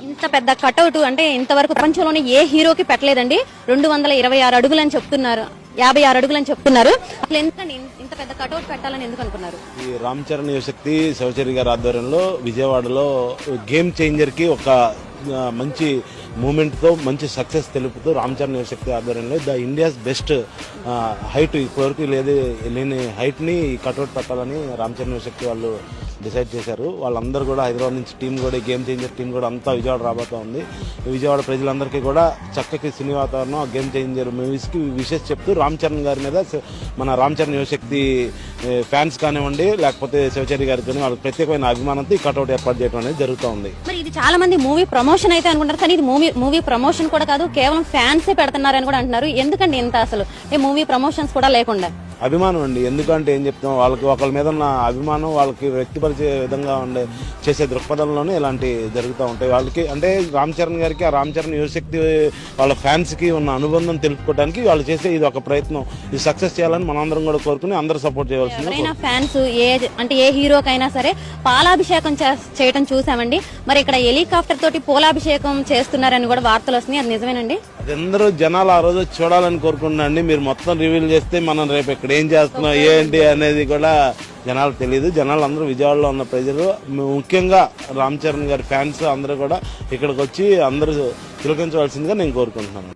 ఇంత పెద్ద కటౌట్ అంటే ఇంతవరకు ప్రపంచంలోనే ఏ హీరోకి పెట్టలేదండి. 226 అడుగులు అని చెప్తున్నారు, 56 అడుగులు అని చెప్తున్నారు. అసలు ఎందుకని ఇంత పెద్ద కటౌట్ పెట్టాలని ఎందుకు అనుకున్నారు? ఈ రామ్ చరణ్ యువశక్తి శివచరి గారి ఆధ్వర్యంలో విజయవాడలో గేమ్ చేంజర్ కి ఒక మంచి మూమెంట్ తో మంచి సక్సెస్ తెలుపుతూ రామ్ చరణ్ యువశక్తి ఆధ్వర్యంలో ద ఇండియాస్ బెస్ట్ హైట్ ఇప్పటివరకు లేని హైట్ ని కటౌట్ పెట్టాలని రామ్ చరణ్ యువశక్తి వాళ్ళు డిసైడ్ చేశారు. వాళ్ళందరూ కూడా హైదరాబాద్ నుంచి టీం కూడా గేమ్ చేంజర్ టీం కూడా అంతా విజయవాడ రాబోతా ఉంది. విజయవాడ ప్రజలందరికీ కూడా చక్కటి సినీ వాతావరణం గేమ్ చేంజర్ మూవీస్ కి విషెస్ చెప్తూ రామ్ చరణ్ గారి మీద మన రామ్ చరణ్ యువశక్తి ఫ్యాన్స్ కానివ్వండి లేకపోతే శివచరి గారికి కానీ వాళ్ళకి ప్రత్యేకమైన అభిమానంతో ఈ కటౌట్ ఏర్పాటు చేయడం అనేది జరుగుతూ ఉంది. మరి ఇది చాలా మంది మూవీ ప్రమోషన్ అయితే అనుకుంటారు, కానీ ఇది మూవీ ప్రమోషన్ కూడా కాదు, కేవలం ఫ్యాన్సే పెడుతున్నారని కూడా అంటున్నారు. ఎందుకండి ఇంత అసలు మూవీ ప్రమోషన్స్ కూడా లేకుండా? అభిమానం అండి. ఎందుకంటే ఏం చెప్తాం, వాళ్ళకి ఒకరి మీద ఉన్న అభిమానం వాళ్ళకి వ్యక్తపరిచే విధంగా చేసే దృక్పథంలోనే ఇలాంటి జరుగుతూ ఉంటాయి. వాళ్ళకి అంటే రామ్ చరణ్ గారికి ఆ రామ్ చరణ్ యువశక్తి వాళ్ళ ఫ్యాన్స్ కి ఉన్న అనుబంధం తెలుపుకోవడానికి వాళ్ళు చేసే ఇది ఒక ప్రయత్నం. ఇది సక్సెస్ చేయాలని మనందరం కూడా కోరుకుని అందరూ సపోర్ట్ చేయవలసింది. ఫ్యాన్స్ ఏ హీరోకైనా సరే పాలాభిషేకం చేయడం చూసామండి. మరి ఇక్కడ హెలికాప్టర్ తోటి పూలాభిషేకం చేస్తున్నారని కూడా వార్తలు వస్తున్నాయి, అది నిజమేనండి? అది అందరూ జనాలు ఆ రోజు చూడాలని కోరుకుంటున్నాండి. మీరు మొత్తం రివీల్ చేస్తే మనం రేపు ఇక్కడ ఏం చేస్తున్నాం ఏంటి అనేది కూడా జనాలు తెలియదు. జనాలు అందరూ విజయవాడలో ఉన్న ప్రజలు ముఖ్యంగా రామ్ చరణ్ గారి ఫ్యాన్స్ అందరూ కూడా ఇక్కడికి వచ్చి అందరూ తిలకించవలసిందిగా నేను కోరుకుంటున్నాను.